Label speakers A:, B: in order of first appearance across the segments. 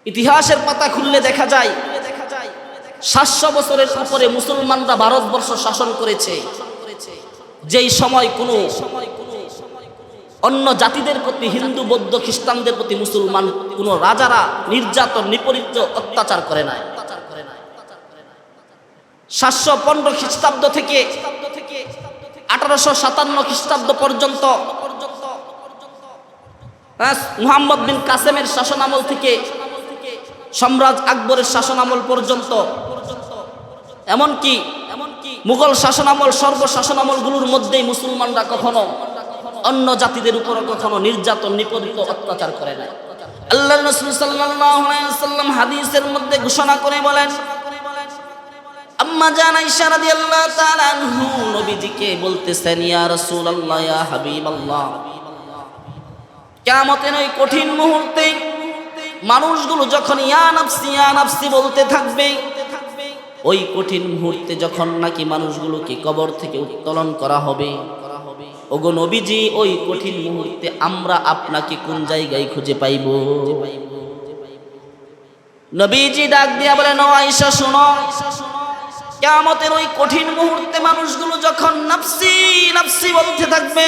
A: ইতিহাসের পাতা খুললে দেখা যায় ৭০০ বছরের উপরে মুসলমানরা ভারতবর্ষ শাসন করেছে। যেই সময় কোনো অন্য জাতিদের প্রতি, হিন্দু বৌদ্ধ খ্রিস্টানদের প্রতি মুসলমান কোন রাজারা নির্যাতন নিপীড়িত অত্যাচার করে নাই। ৭১৫ খ্রিস্টাব্দ থেকে ১৮৫৭ খ্রিস্টাব্দ পর্যন্ত মুহাম্মদ বিন কাসেমের শাসনামল থেকে সম্রাট আকবরের শাসনামল পর্যন্ত, এমনকি মুঘল শাসনামল, সর্বশাসনামলগুলোর মধ্যেই মুসলমানরা কখনো অন্য জাতিদের উপর কখনো নির্যাতন নিপীড়িত অত্যাচার করে নাই। আল্লাহর রাসূল সাল্লাল্লাহু আলাইহি ওয়াসাল্লাম হাদিসের মধ্যে ঘোষণা করে বলেন, আম্মা জান আয়েশা রাদিয়াল্লাহু তাআলা আনহু নবীজিকে বলতেছেন, ইয়া রাসূলুল্লাহ, ইয়া হাবিবাল্লাহ, কিয়ামতের ওই কঠিন মুহূর্তে মানুষগুলো যখন ইয়া নাফসি ইয়া নাফসি বলতে থাকবে, ওই কঠিন মুহূর্তে যখন নাকি মানুষগুলোকে কবর থেকে উত্তোলন করা হবে, ওগো নবীজি, ওই কঠিন মুহূর্তে আমরা আপনাকে কোন জায়গায় খুঁজে পাইব? নবীজি ডাক দিয়া বলেন, ও আয়েশা শোনো, কিয়ামতের ওই কঠিন মুহূর্তে মানুষগুলো যখন নাফসি নাফসি বলতে থাকবে,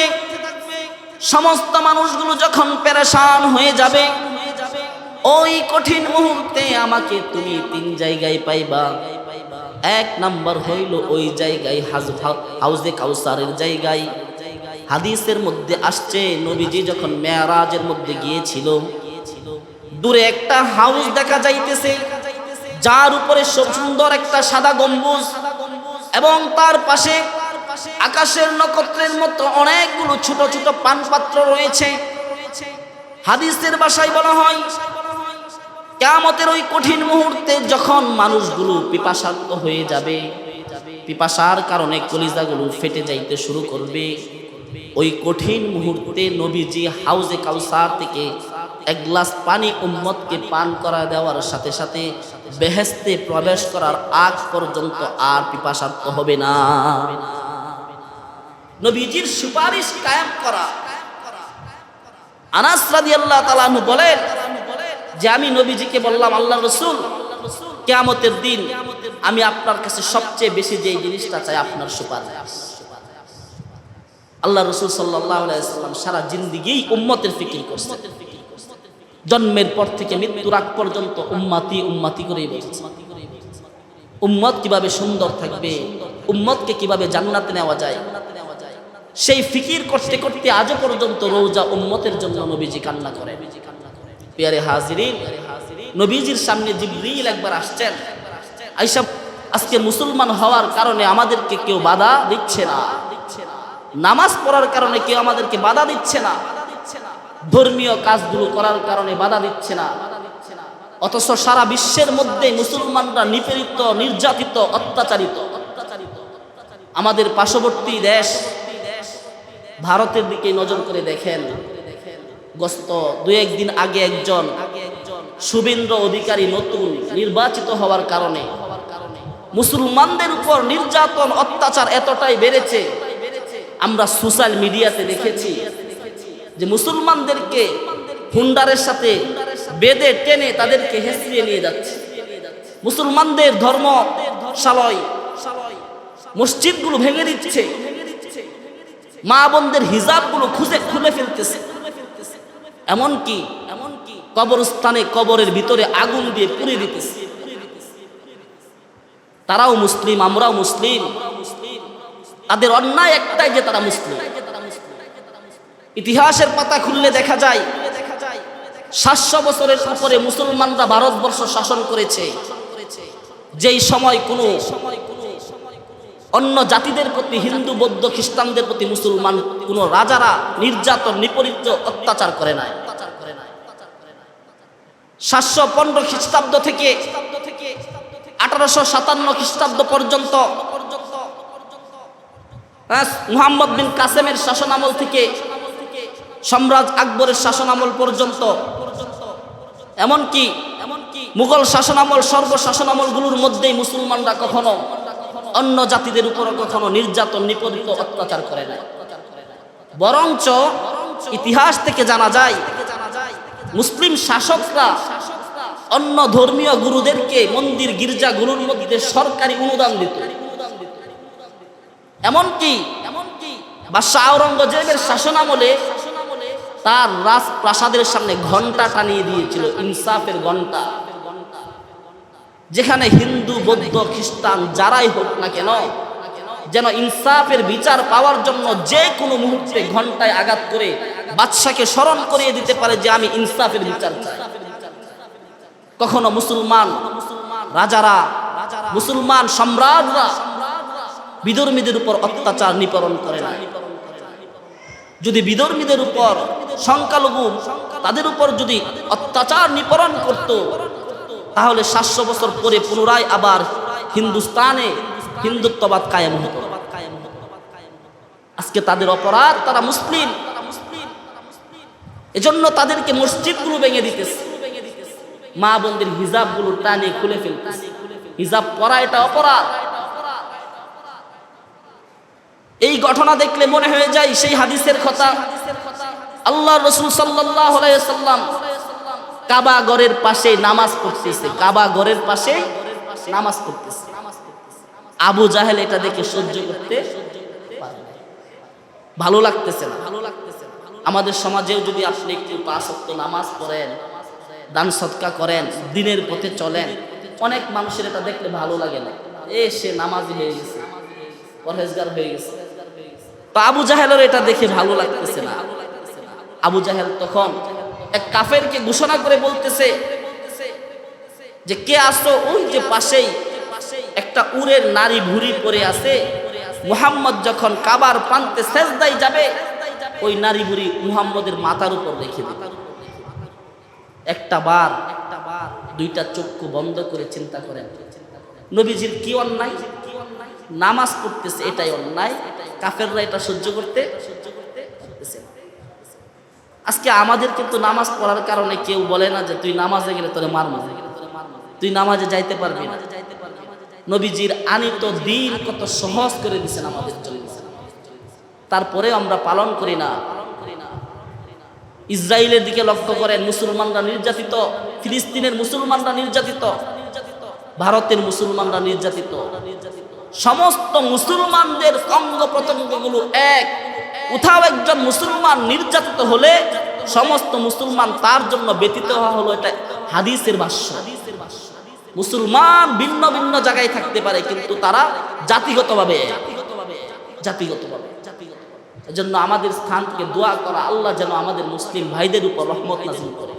A: সমস্ত মানুষগুলো যখন পেরেশান হয়ে যাবে, ওই কঠিন মুহূর্তে আমাকে তুমি তিন জায়গায় পাইবা। এক নাম্বার হইল ওই জায়গায় হাউজে কাউসারের জায়গায়। হাদিসের মধ্যে আসছে, নবীজি যখন মেরাজের মধ্যে গিয়েছিল, দূরে একটা হাউস দেখা যাইতেছে, যার উপরে সুন্দর একটা সাদা গম্বুজ, এবং তার পাশে আকাশের নক্ষত্রের মতো অনেকগুলো ছোট ছোট পানপাত্র রয়েছে। হাদিসের ভাষায় বলা হয়, কিয়ামতের ওই কঠিন মুহূর্তে যখন মানুষগুলো পিপাসার্ত হয়ে যাবে, পিপাসার কারণে কলিজাগুলো ফেটে যাইতে শুরু করবে, ওই কঠিন মুহূর্তে নবীজি হাউজে কাউসার থেকে এক গ্লাস পানি উম্মতকে পান করা দেওয়ার সাথে সাথে বেহেশতে প্রবেশ করার আগ পর্যন্ত আর পিপাসার্ত হবে না। নবীজির সুপারিশ কায়েম করা। আনাস রাদিয়াল্লাহু তাআলা আনহু বলেন যে, আমি নবীজিকে বললাম, আল্লাহর রাসূল, কিয়ামতের দিন আমি আপনার কাছে সবচেয়ে বেশি যে জিনিসটা চাই আপনার সুপারিশ। আল্লাহর রাসূল সাল্লাল্লাহু আলাইহি ওয়াসাল্লাম সারা জিন্দেগি উম্মতের ফিকির করছেন। জন্মের পর থেকে মৃত্যুর আগ পর্যন্ত উম্মতি উম্মতি করেই বলছেন। উম্মত কিভাবে সুন্দর থাকবে, উম্মতকে কিভাবে জান্নাতে নেওয়া যায়, সেই ফিকির করতে করতে আজও পর্যন্ত রোজা উম্মতের জন্য নবীজি কান্না করেন। প্রিয় হাজিরিন, নবীজির সামনে জিবরিল একবার আসছেন, আয়েশা, আজকে মুসলমান হওয়ার কারণে আমাদেরকে কেউ বাধা দিচ্ছে না, নামাজ পড়ার কারণে কেউ আমাদেরকে বাধা দিচ্ছে না, ধর্মীয় কাজগুলো করার কারণে বাধা দিচ্ছে না, অথচ সারা বিশ্বের মধ্যে মুসলমানরা নিপীড়িত, নির্যাতিত, অত্যাচারিত। আমাদের পার্শ্ববর্তী দেশ ভারতের দিকে নজর করে দেখেন, গত দুই-এক দিন আগে একজন শুভেন্দু অধিকারী নতুন নির্বাচিত হওয়ার কারণে মুসলমানদের উপর নির্যাতন অত্যাচার এতটাই বেড়েছে, আমরা সোশ্যাল মিডিয়াতে দেখেছি যে মুসলমানদেরকে হুন্ডারের সাথে বেঁধে টেনে তাদেরকে হেঁচড়িয়ে নিয়ে যাচ্ছে। মুসলমানদের ধর্মশালায় মসজিদগুলো ভেঙে দিচ্ছে, মা বোনদের হিজাবগুলো খুলে ফেলতেছে, এমনকি কবরস্থানে কবরের ভিতরে আগুন দিয়ে পুড়িয়ে দিতেছে। তারাও মুসলিম, আমরাও মুসলিম, তাদের অন্যায় একটাই যে তারা মুসলিম। ইতিহাসের পাতা খুললে দেখা যায় ৭০০ বছরের উপরে মুসলমানরা ভারতবর্ষ শাসন করেছে। যেই সময় কোনো অন্য জাতিদের প্রতি, হিন্দু বৌদ্ধ খ্রিস্টানদের প্রতি মুসলমান কোন রাজারা নির্যাতন নিপীড়িত অত্যাচার করে নাই। ৭১৫ খ্রিস্টাব্দ থেকে ১৮৫৭ খ্রিস্টাব্দ পর্যন্ত মুহাম্মদ বিন কাসেমের শাসনামল থেকে সম্রাট আকবরের শাসনামল পর্যন্ত, এমনকি মুঘল শাসনামল, সর্বশাসনামলগুলোর মধ্যেই মুসলমানরা কখনো অন্য জাতিদের উপর কখনো নির্যাতন নিপীড়িত অত্যাচার করে নাই। বরঞ্চ ইতিহাস থেকে জানা যায় মুসলিম শাসকরা অন্য ধর্মীয় গুরুদেরকে মন্দির গির্জাগুলোর মধ্যে সরকারি অনুদান দিত। এমনকি বাদশাহ আওরঙ্গজেবের শাসনামলে তার রাজপ্রাসাদের সামনে ঘন্টা টানিয়ে দিয়েছিল, ইনসাফের ঘন্টা, যেখানে হিন্দু বৌদ্ধ খ্রিস্টান যারাই হোক না কেন যেন ইনসাফের বিচার পাওয়ার জন্য যে কোনো মুহূর্তে ঘন্টায় আঘাত করে বাদশাকে স্মরণ করিয়ে দিতে পারে যে আমি ইনসাফের বিচার চাই। কখনো মুসলমান রাজারা, মুসলমান সম্রাটরা বিধর্মীদের উপর অত্যাচার নিপীড়ন করে না। যদি বিধর্মীদের উপর, সংখ্যালঘু তাদের উপর যদি অত্যাচার নিপীড়ন করত, তাহলে 700 বছর পরে পুনরায় আবার হিন্দুস্তানে হিন্দুত্ববাদ কায়েম হতো। আজকে তাদের অপরাধ, তারা মুসলিম, এজন্য তাদেরকে মসজিদগুলো ভেঙে দিতেছে, মা বোনদের হিজাবগুলো টানে খুলে ফেলতেছে। হিজাব পরা এটা অপরাধ। এই ঘটনা দেখলে মনে হয়ে যায় সেই হাদিসের কথা, আল্লাহর রাসূল সাল্লাল্লাহু আলাইহি ওয়াসাল্লাম কাবা ঘরের পাশে নামাজ পড়তেছে, কাবা ঘরের পাশে নামাজ পড়তেছে। আবু জাহেল এটা দেখে সহ্য করতে পারে না, ভালো লাগতেছে না। আমাদের সমাজেও যদি আপনি একটু 5 ওয়াক্ত নামাজ পড়েন, দান সদকা করেন, দিনের পথে চলেন, অনেক মানুষের এটা দেখলে ভালো লাগে না, সে নামাজি হয়ে গেছে, পরহেজগার হয়ে গেছে। তো আবু জাহেলের এটা দেখে ভালো লাগতেছে না। আবু জাহেল তখন এক কাফেরকে ঘোষণা করে বলতেছে যে কে আসো, ওই যে পাশেই একটা উরের নারী ভুঁড়ি পরে আছে, মুহাম্মদ যখন কাবার প্রান্তে সেজদায় যাবে ওই নারী ভুঁড়ি মুহাম্মদের মাথার উপর রেখে দিবে। একটা বার দুইটা চক্ষু বন্ধ করে চিন্তা করেন, নবীজির কি অন্যায়? নামাজ পড়তেছে, এটাই অন্যায়, কাফেররা এটা সহ্য করতে পারতেছে না। আজকে আমাদের কিন্তু নামাজ পড়ার কারণে কেউ বলে না যে তুই নামাজে গেলে তোরে মারবো, তুই নামাজে যাইতে পারবি না। নবীজির আনিত দিন কত সহজ করে দিয়েছেন আমাদের জন্য, তারপরে আমরা পালন করি না। ইসরায়েলের দিকে লক্ষ্য করেন, মুসলমানরা নির্যাতিত, ফিলিস্তিনের মুসলমানরা নির্যাতিত, ভারতের মুসলমানরা নির্যাতিত। সমস্ত মুসলমানদের অঙ্গ প্রত্যঙ্গগুলো এক, কোথাও একজন মুসলমান নির্যাতিত হলে সমস্ত মুসলমান তার জন্য ব্যতীত হওয়া হলো, এটা হাদিসের ভাষ্য। মুসলমান ভিন্ন ভিন্ন জায়গায় থাকতে পারে কিন্তু তারা জাতিগতভাবে এজন্য আমাদের স্থান থেকে দোয়া করা, আল্লাহ যেন আমাদের মুসলিম ভাইদের উপর রহমত নাযিল করে,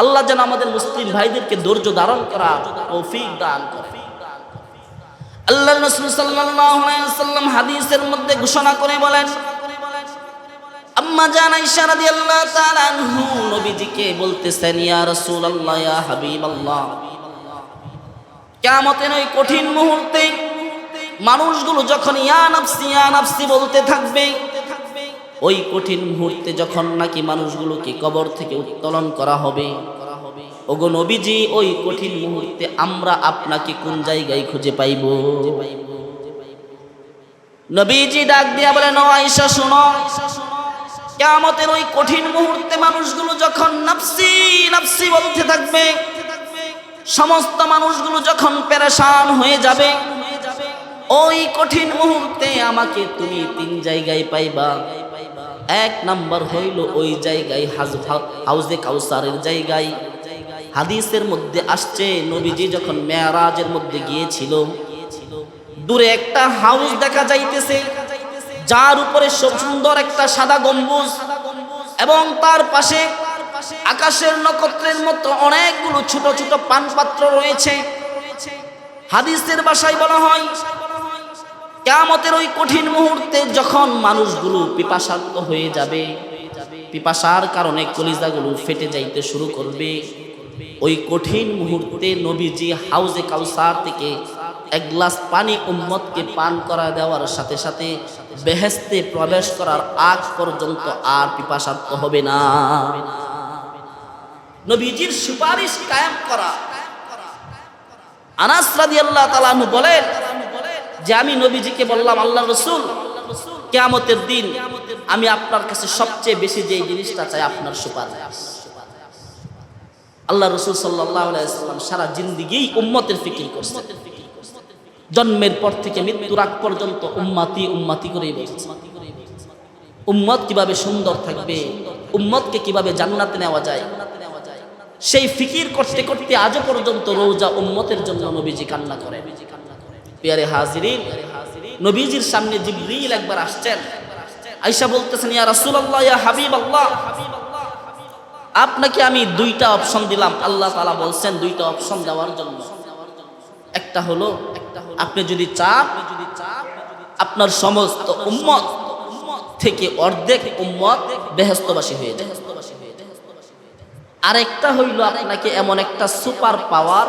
A: আল্লাহ যেন আমাদের মুসলিম ভাইদেরকে ধৈর্য ধারণ করা তৌফিক দান করে। আল্লাহর রাসূল সাল্লাল্লাহু আলাইহি ওয়াসাল্লাম হাদিসের মধ্যে ঘোষণা করে বলেন, আম্মা জান আয়েশা রাদিয়াল্লাহু তাআলা আনহু নবীজিকে বলতেছেন, ইয়া রাসূলুল্লাহ, ইয়া হাবিবাল্লাহ, কিয়ামতের ওই কঠিন মুহূর্তে মানুষগুলো যখন ইয়া নাফসি ইয়া নাফসি বলতে থাকবে, ওই কঠিন মুহূর্তে যখন নাকি মানুষগুলোকে কবর থেকে উত্তোলন করা হবে, ওগো নবীজি, ওই কঠিন মুহূর্তে আমরা আপনাকে কোন জায়গায় খুঁজে পাইব? নবীজি ডাক দিয়া বলেন, ও আয়েশা শোনো, কিয়ামতের ওই কঠিন মুহূর্তে মানুষগুলো যখন নাফসি নাফসি বলতে থাকবে, সমস্ত মানুষগুলো যখন পেরেশান হয়ে যাবে, ওই কঠিন মুহূর্তে আমাকে তুমি 3 জায়গায় পাইবা। 1 নাম্বার হইল ওই জায়গায় হাউজে কাউসারের জায়গায়। হাদিসের মধ্যে আসছে, নবীজি যখন মেরাজের মধ্যে গিয়েছিল, দূরে একটা হাউস দেখা যাইতেছে, যার উপরে সুন্দর একটা সাদা গম্বুজ এবং তার পাশে আকাশের নক্ষত্রের মতো অনেকগুলো ছোট ছোট পানপাত্র রয়েছে। হাদিসের ভাষায় বলা হয়, কিয়ামতের ওই কঠিন মুহূর্তে যখন মানুষগুলো পিপাসার্ত হয়ে যাবে, পিপাসার কারণে কলিজাগুলো ফেটে যাইতে শুরু করবে, ওই কঠিন মুহূর্তে নবীজি হাউজে কাউসার থেকে 1 গ্লাস পানি উম্মতকে পান করা দেওয়ার সাথে সাথে বেহেশতে প্রবেশ করার আগ পর্যন্ত আর পিপাসার্ত হবে না। নবীজির সুপারিশ কায়েম করা। আনাস রাদিয়াল্লাহু তাআলা আনহু বলেন যে আমি নবীজিকে বললাম, আল্লাহর রাসূল, কিয়ামতের দিন আমি আপনার কাছে সবচেয়ে বেশি যে জিনিসটা চাই আপনার সুপারিশ। আল্লাহ রাসূল সাল্লাল্লাহু আলাইহি ওয়াসাল্লাম সারা জিন্দেগি উম্মতের ফিকির করছেন। জন্মের পর থেকে মৃত্যুর আগ পর্যন্ত উম্মতি উম্মতি করেই বলছেন। উম্মত কিভাবে সুন্দর থাকবে, উম্মতকে কিভাবে জান্নাতে নেওয়া যায়, সেই ফিকির করতে করতে আজও পর্যন্ত রোজা উম্মতের জন্য নবীজি কান্না করেন। প্রিয় হাজিরিন, নবীজির সামনে জিবরিল একবার আসছেন, আয়েশা বলতেছেন, ইয়া রাসূলুল্লাহ, ইয়া হাবিবাল্লাহ, আপনাকে আমি দুইটা অপশন দিলাম। আল্লাহ তাআলা বলছেন দুইটা অপশন দেওয়ার জন্য। একটা হলো, আপনি যদি চান আপনার সমস্ত উম্মত থেকে অর্ধেক উম্মত বেহেশতবাসী হয়ে যায়। আরেকটা হইল, আপনাকে এমন একটা সুপার পাওয়ার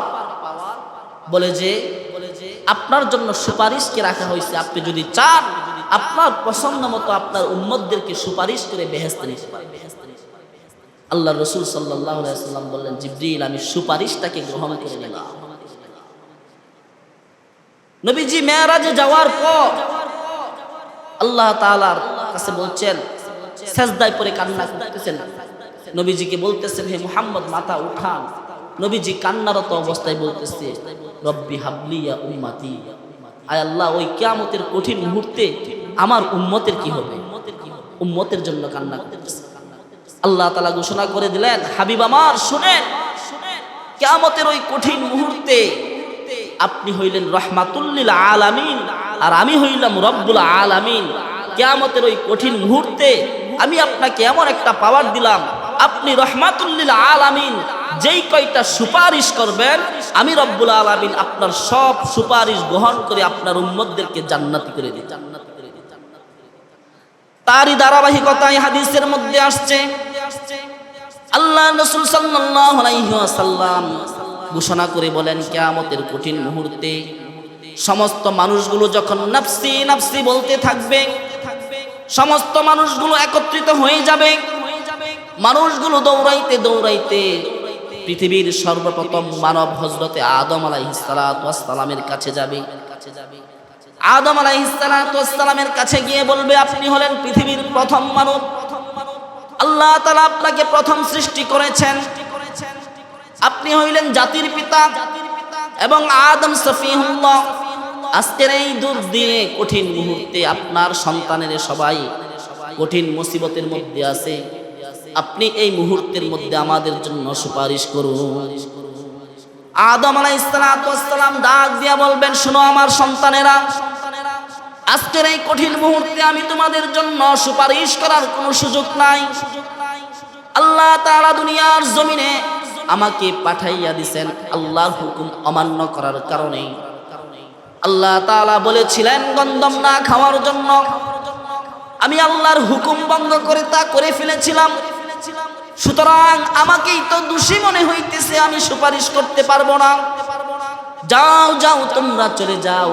A: বলে যে আপনার জন্য সুপারিশকে রাখা হয়েছে, আপনি যদি চান আপনার পছন্দ মতো আপনার উম্মতদেরকে সুপারিশ করে বেহেশতে নিতে পারবেন। আল্লাহ রাসূল সাল্লাল্লাহু আলাইহি ওয়াসাল্লাম বললেন, জিবরিল, আমি সুপারিশটাকে গ্রহণ করে নিলাম। নবীজি মেরাজে যাওয়ার পর আল্লাহ তাআলার কাছে বলছেন, সিজদায় পড়ে কান্না করতেছেন, নবীজিকে বলতেছেন, হে মুহাম্মদ, মাথা উঠান। নবীজি কান্নারত অবস্থায় বলতেছে, রব্বি হাবলি ইয়া উম্মতি, আয় আল্লাহ, ওই কিয়ামতের কঠিন মুহূর্তে আমার উম্মতের কি হবে, উম্মতের জন্য কান্না করতেছে। আল্লাহ তাআলা ঘোষণা করে দিলেন, হাবিব আমার শুনেন, কিয়ামতের ওই কঠিন মুহূর্তে আপনি হইলেন রাহমাতুল লিল আলামিন, আর আমি হইলাম রব্বুল আলামিন। কিয়ামতের ওই কঠিন মুহূর্তে আমি আপনাকে এমন একটা পাওয়ার দিলাম, আপনি রাহমাতুল লিল আলামিন। যেই কয়টা সুপারিশ করবেন, আমি রব্বুল আলামিন আপনার সব সুপারিশ গ্রহণ করে আপনার উম্মতদেরকে জান্নাতি করে দিই। তারই ধারাবাহিকতায় হাদিসের মধ্যে আসছে, আল্লাহ রাসূল সাল্লাল্লাহু আলাইহি ওয়াসাল্লাম ঘোষণা করে বলেন, কিয়ামতের কঠিন মুহূর্তে সমস্ত মানুষগুলো যখন নাফসি নাফসি বলতে থাকবে, সমস্ত মানুষগুলো একত্রিত হয়ে যাবে, মানুষগুলো দৌড়াইতে দৌড়াইতে পৃথিবীর সর্বপ্রথম মানব হযরতে আদম আলাইহিস সালাতু ওয়াস সালামের কাছে যাবে। আদম আলাইহিস সালাতু ওয়াস সালামের কাছে গিয়ে বলবে, আপনি হলেন পৃথিবীর প্রথম মানব, আল্লাহ তাআলা আপনাকে প্রথম সৃষ্টি করেছেন, আপনি হইলেন জাতির পিতা এবং আদম সফিহুল্লাহ। আজকের এই দুর্দিনে কঠিন মুহূর্তে আপনার সন্তানের সবাই কঠিন মুসিবতের মধ্যে আছে, আপনি এই মুহূর্তের মধ্যে আমাদের জন্য সুপারিশ করুন। আদম আলাইহিস সালাতু ওয়াস সালাম ডাক দিয়া বলবেন, শোনো আমার সন্তানেরা, আজকের এই কঠিন মুহূর্তে আমি তোমাদের জন্য সুপারিশ করার কোনো সুযোগ নাই। আল্লাহ তাআলা দুনিয়ার জমিনে আমাকে পাঠাইয়া দিবেন আল্লাহর হুকুম অমান্য করার কারণে। আল্লাহ তাআলা বলেছিলেন গন্ধম না খাওয়ার জন্য, আমি আল্লাহর হুকুম ভঙ্গ করে তা করে ফেলেছিলাম, সুতরাং আমাকেই তো দোষী মনে হইতেছে, আমি সুপারিশ করতে পারবো না। যাও যাও, তোমরা চলে যাও,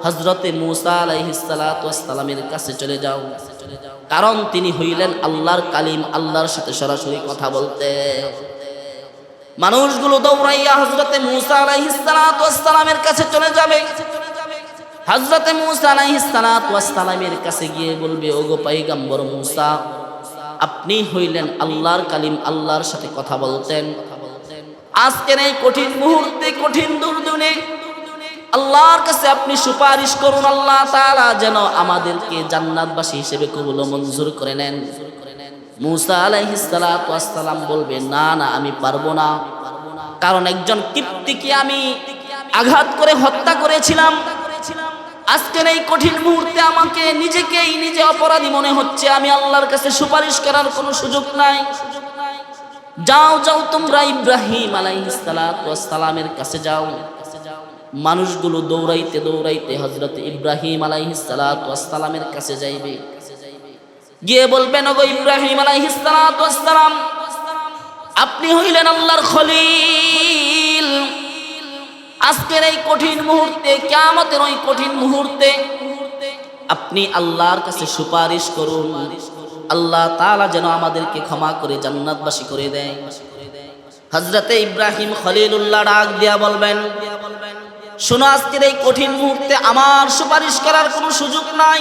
A: হযরতে মূসা আলাইহিস সালাতু ওয়াস সালামের কাছে চলে যাও, কারণ তিনি হইলেন আল্লাহর কালিম, আল্লাহর সাথে সরাসরি কথা বলতে। মানুষগুলো দৌড়াইয়া হযরতে মূসা আলাইহিস সালাতু ওয়াস সালামের কাছে চলে যাবে। হযরতে মূসা আলাইহিস সালাতু ওয়াস সালামের কাছে গিয়ে বলবে, ওগো পয়গম্বর মূসা, আপনি হইলেন আল্লাহর কালিম, আল্লাহর সাথে কথা বলতেন। আজকের এই কঠিন মুহূর্তে, কঠিন দুর্দিনে আল্লাহর কাছে আপনি সুপারিশ করুন, আল্লাহ তাআলা যেন আমাদেরকে জান্নাতবাসী হিসেবে কবুল ও মঞ্জুর করে নেন। মূসা আলাইহিস সালাতু ওয়াস সালাম বলবে, না না, আমি পারবো না, কারণ একজন কিপ্তিকে আমি আঘাত করে হত্যা করেছিলাম। আজকের এই কঠিন মুহূর্তে আমাকে নিজেকেই নিজে অপরাধী মনে হচ্ছে, আমি আল্লাহর কাছে সুপারিশ করার কোনো সুযোগ নাই। যাও যাও, তোমরা ইব্রাহিম আলাইহিস সালাতু ওয়াস সালামের কাছে যাও। মানুষগুলো দৌড়াইতে দৌড়াইতে হযরত ইব্রাহিম আলাইহিস সালাতু ওয়াস সালামের কাছে যাইবে, গিয়ে বলবেন, ওগো ইব্রাহিম আলাইহিস সালাতু ওয়াস সালাম, আপনি হইলেন আল্লাহর খলিল। আজকের এই কঠিন মুহূর্তে, কিয়ামতের ওই কঠিন মুহূর্তে আপনি আল্লাহর কাছে সুপারিশ করুন, আল্লাহ তাআলা যেন আমাদেরকে ক্ষমা করে জান্নাতবাসী করে দেয়। হযরতে ইব্রাহিম খলিলুল্লাহ ডাক দিয়া বলবেন, শোনো, আজকের এই কঠিন মুহূর্তে আমার সুপারিশ করার কোনো সুযোগ নাই।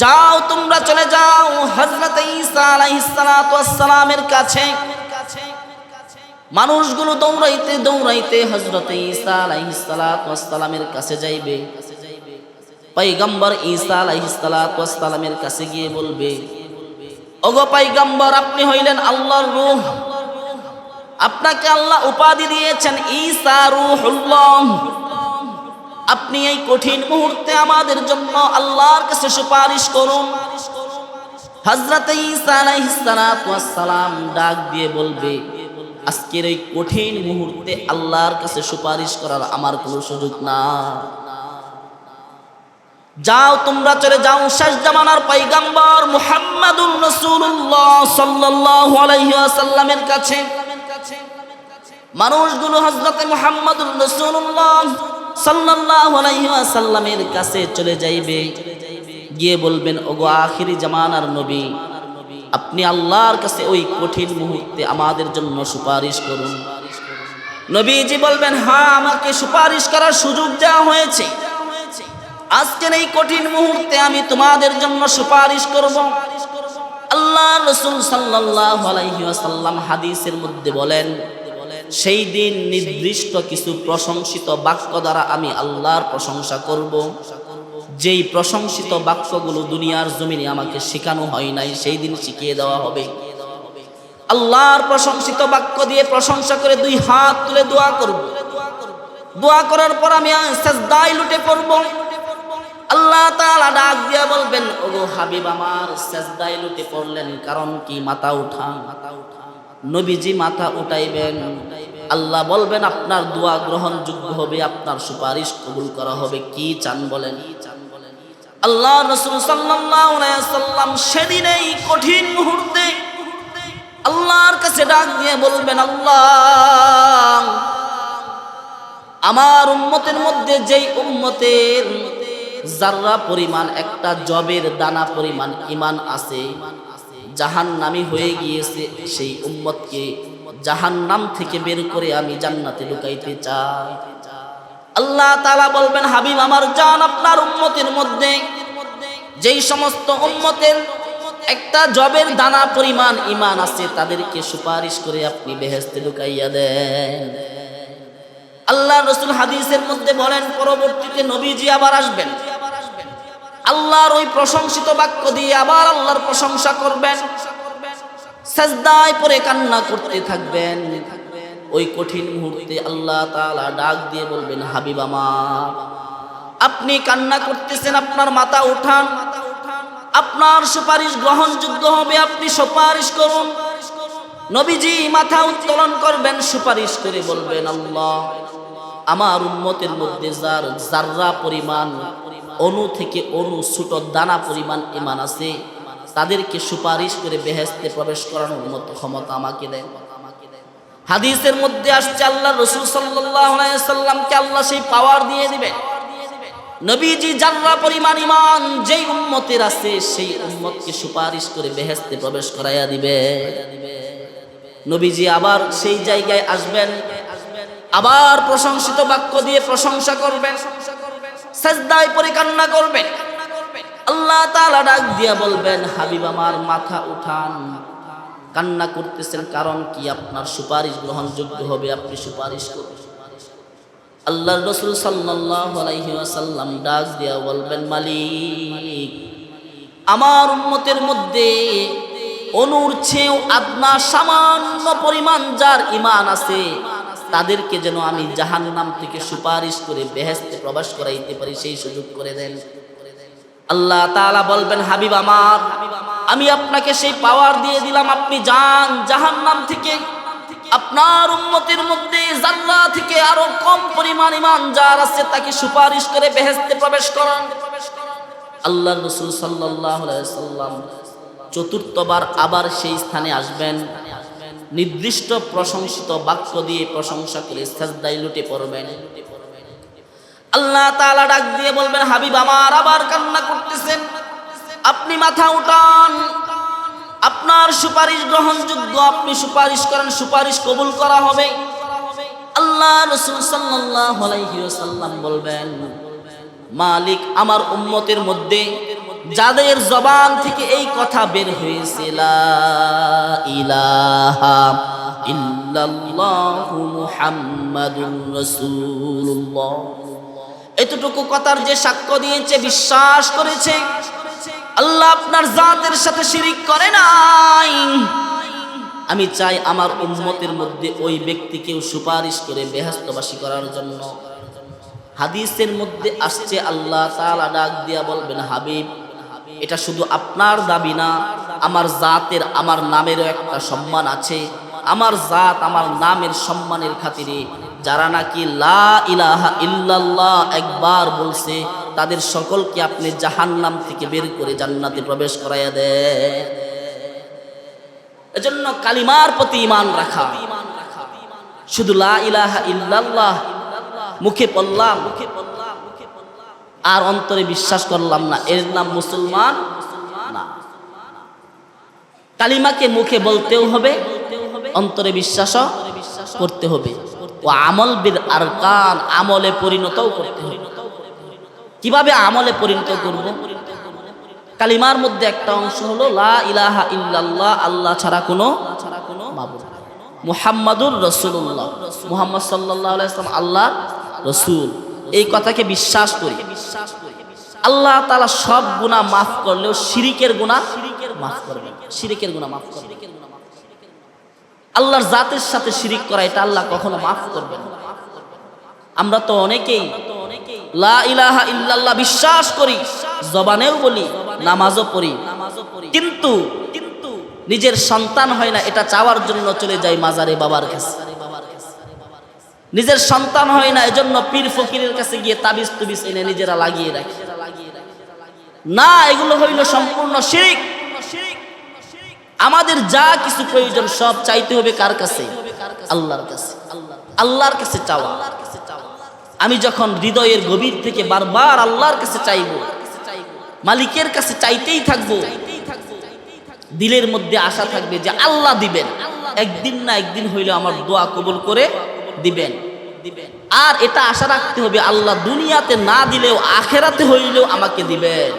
A: যাও, তোমরা চলে যাও হযরত ঈসা আলাইহিস সালাতু ওয়াস সালামের কাছে। মানুষগুলো দৌড়াইতে দৌড়াইতে হযরত ঈসা আলাইহিস সালাতু ওয়াস সালামের কাছে যাইবে। পয়গম্বর ঈসা আলাইহিস সালাতু ওয়াস সালামের কাছে গিয়ে বলবে, ওগো পয়গম্বর, আপনি হইলেন আল্লাহর রূহ, আপনাকে আল্লাহ উপাধি দিয়েছেন ঈসা রূহুল্লাহ। আপনি এই কঠিন মুহূর্তে আমাদের জন্য আল্লাহর কাছে সুপারিশ করুন। হযরত ঈসা আলাইহিস সালাতু ওয়াস সালাম ডাক দিয়ে বলবে, আজকের এই কঠিন মুহূর্তে আল্লাহর কাছে সুপারিশ করার আমার কোনো সুযোগ না। যাও, তোমরা চলে যাও শেষ জামানার পয়গম্বর মুহাম্মাদুর রাসূলুল্লাহ সাল্লাল্লাহু আলাইহি ওয়াসাল্লামের কাছে। মানুষগুলো হযরত মুহাম্মাদুর রাসূলুল্লাহ সাল্লাল্লাহু আলাইহি ওয়াসাল্লামের কাছে চলে যাইবে, গিয়ে বলবেন, ওগো আখিরি জামানার নবী, আপনি আল্লাহর কাছে ওই কঠিন মুহূর্তে আমাদের জন্য সুপারিশ করুন। নবীজি বলবেন, হ্যাঁ, আমাকে সুপারিশ করার সুযোগ দেওয়া হয়েছে। আজকের এই কঠিন মুহূর্তে আমি তোমাদের জন্য সুপারিশ করব। আল্লাহর রাসূল সাল্লাল্লাহু আলাইহি ওয়াসাল্লাম হাদিসের মধ্যে বলেন, সেই দিন নির্দিষ্ট কিছু প্রশংসিত বাক্য দ্বারা আমি আল্লাহর প্রশংসা করব। যেই প্রশংসিত বাক্যগুলো দুনিয়ার জমিনে আমাকে শেখানো হয় নাই, সেই দিন শিখিয়ে দেওয়া হবে। আল্লাহর প্রশংসিত বাক্য দিয়ে প্রশংসা করে দুই হাত তুলে দোয়া করব। দোয়া করার পর আমি সিজদায় লুটে পড়ব। আল্লাহ তাআলা ডাক দিয়া বলবেন, ওগো হাবিব আমার, সিজদায় লুটে পড়লেন কারণ কি? মাথা উঠান। নবীজি মাথা উঠাইবেন। আল্লাহ বলবেন, আপনার দোয়া গ্রহণযোগ্য হবে, আপনার সুপারিশ কবুল করা হবে, কি চান বলেন। আল্লাহ রাসূল সাল্লাল্লাহু আলাইহি ওয়াসাল্লাম সেদিন এই কঠিন মুহূর্তে আল্লাহর কাছে ডাক দিয়ে বলবেন, আল্লাহ, আমার উম্মতের মধ্যে যেই উম্মতের যাররা পরিমাণ একটা জবের দানা পরিমাণ ঈমান আছে, জাহান্নামী হয়ে গিয়েছে, সেই উম্মতকে জাহান্নাম থেকে বের করে আমি জান্নাতে ঢুকাইতে চাই। আল্লাহ তাআলা বলবেন, হাবিব আমার জান, আপনার উম্মতের মধ্যে যেই সমস্ত উম্মতের একটা জবের দানা পরিমাণ ঈমান আছে, তাদেরকে সুপারিশ করে আপনি বেহেশতে ঢুকাইয়া দেন। আল্লাহ রাসূল হাদিসের মধ্যে বলেন, পরবর্তীতে নবীজি আবার আসবেন, আল্লাহর ওই প্রশংসিত বাক্য দিয়ে আবার আল্লাহর প্রশংসা করবেন, সিজদায় পড়ে কান্না করতে থাকবেন। ওই কঠিন মুহূর্তে আল্লাহ তাআলা ডাক দিয়ে বলবেন, হাবিব আমার, আপনি কান্না করতেছেন, আপনার মাথা উঠান, আপনার সুপারিশ গ্রহণযোগ্য হবে, আপনি সুপারিশ করুন। নবীজি মাথা উত্তোলন করবেন, সুপারিশ করে বলবেন, আল্লাহ, আমার উম্মতের মধ্যে যার যাররা পরিমাণ, অণু থেকে অণু ছোট দানা পরিমাণ ঈমান আছে, তাদেরকে সুপারিশ করে বেহেশতে প্রবেশ করানোর মতো ক্ষমতা আমাকে দেন। হাদিসের মধ্যে আসছে, আল্লাহ রাসূল সাল্লাল্লাহু আলাইহি ওয়াসাল্লামকে আল্লাহ সেই পাওয়ার দিয়ে দিবেন। নবীজি যাররা পরিমাণ ঈমান যেই উম্মতের আছে, সেই উম্মতকে সুপারিশ করে বেহেশতে প্রবেশ করাইয়া দিবে। নবীজি আবার সেই জায়গায় আসবেন, আবার প্রশংসিত বাক্য দিয়ে প্রশংসা করবেন, সিজদায় পড়ে কান্না করবেন। আল্লাহ তাআলা ডাক দিয়া বলবেন, হাবিব আমার, মাথা উঠান, কান্না করতেছেন কারণ কি? আপনার সুপারিশ গ্রহণযোগ্য হবে, আপনি সুপারিশ করুন। আল্লাহর রাসূল সাল্লাল্লাহু আলাইহি ওয়াসাল্লাম ডাক দিয়া বলবেন, মালিক, আমার উম্মতের মধ্যে অনুর চেয়েও আদনা সামান্য পরিমাণ যার ঈমান আছে, তাদেরকে যেন আমি জাহান্নাম থেকে সুপারিশ করে বেহেশতে প্রবেশ করাইতে পারি, সেই সুযোগ করে দেন। আল্লাহ তাআলা বলবেন, হাবিব আমার, আমি আপনাকে সেই পাওয়ার দিয়ে দিলাম, আপনি যান জাহান্নাম থেকে আপনার উম্মতের মধ্যে যাররা থেকে আরো কম পরিমাণ ঈমান যার আছে, তাকে সুপারিশ করে বেহেশতে প্রবেশ করান। আল্লাহর রাসূল সাল্লাল্লাহু আলাইহি ওয়াসাল্লাম চতুর্থবার আবার সেই স্থানে আসবেন, নির্দিষ্ট প্রশংসিত বাক্য দিয়ে প্রশংসা করে সিজদায় লুটে পড়বেন। আল্লাহ তাআলা ডাক দিয়ে বলবেন, হাবিব আমার, আবার কান্না করতেছেন, আপনি মাথা উঠান, আপনার সুপারিশ গ্রহণযোগ্য, আপনি সুপারিশ করেন, সুপারিশ কবুল করা হবে। আল্লাহ রাসূল সাল্লাল্লাহু আলাইহি ওয়াসাল্লাম বলবেন, মালিক, আমার উম্মতের মধ্যে যাদের জবান থেকে এই কথা বের হয়েছে, লা ইলাহা ইল্লাল্লাহ ইল্লাল্লাহু মুহাম্মাদুর রাসূলুল্লাহ। এতটুকু কথার যে সাক্ষ্য দিয়েছে, বিশ্বাস করেছে আল্লাহ আপনার জাতের সাথে শিরিক করে নাই, আমি চাই আমার উম্মতের মধ্যে ওই ব্যক্তিকেও সুপারিশ করে বেহেশতবাসী করার জন্য। হাদিসের মধ্যে আসছে আল্লাহ তাআলা ডাক দিয়া বলবেন, হাবিব এটা শুধু আপনার দাবি না, আমার জাতের, আমার নামেরও একটা সম্মান আছে। আমার জাত, আমার নামের সম্মানের খাতিরে যারা নাকি লা ইলাহা ইল্লাল্লাহ একবার বলছে তাদের সকলকে আপনি জাহান্নাম থেকে বের করে জান্নাতে প্রবেশ করাইয়া দেন। এজন্য কালিমার প্রতি ঈমান রাখা, শুধু লা ইলাহা ইল্লাল্লাহ মুখে পড়লাম আর অন্তরে বিশ্বাস করলাম না, এর নাম মুসলমান না। কালিমাকে মুখে বলতেও হবে, অন্তরে বিশ্বাসও করতে হবে, ও আমল বিল আরকান, আমলে পরিণতও করতে হবে। কিভাবে আমলে পরিণত করব? কালিমার মধ্যে একটা অংশ হলো লা ইলাহা ইল্লাল্লাহ, আল্লাহ ছাড়া কোনো মাবুদ, মুহাম্মাদুর রাসূলুল্লাহ, মুহাম্মদ সাল্লাল্লাহু আলাইহি ওয়াসাল্লাম আল্লাহর রাসূল, এই কথাকে বিশ্বাস করি। আল্লাহ তাআলা সব গুনাহ মাফ করলেও শিরিকের গুনাহ মাফ করবেন, শিরিকের গুনাহ মাফ করবেন। আল্লাহর জাতের সাথে শিরিক করা এটা আল্লাহ কখনো মাফ করবেন না। আমরা তো অনেকেই লা ইলাহা ইল্লাল্লাহ বিশ্বাস করি, জবানেও বলি, নামাজও পড়ি, কিন্তু নিজের সন্তান হয় না এটা চাওয়ার জন্য চলে যাই মাজারে বাবার কাছে। নিজের সন্তান হয় না এজন্য পীর ফকিরের কাছে গিয়ে তাবিজ তুবিজ এনে নিজেরা লাগিয়ে রাখি। না, এগুলো হইল সম্পূর্ণ শিরিক। আমাদের যা কিছু প্রয়োজন সব চাইতে হবে কার কাছে? আল্লাহর কাছে। আল্লাহর কাছে চাওয়া। আমি যখন হৃদয়ের গভীর থেকে বারবার আল্লাহর কাছে চাইব, মালিকের কাছে চাইতেই থাকবো, দিলের মধ্যে আশা থাকবে যে আল্লাহ দিবেন, একদিন না একদিন হইলে আমার দোয়া কবুল করে দিবেন। আর এটা আশা রাখতে হবে আল্লাহ দুনিয়াতে না দিলেও আখেরাতে হইলেও আমাকে দিবেন।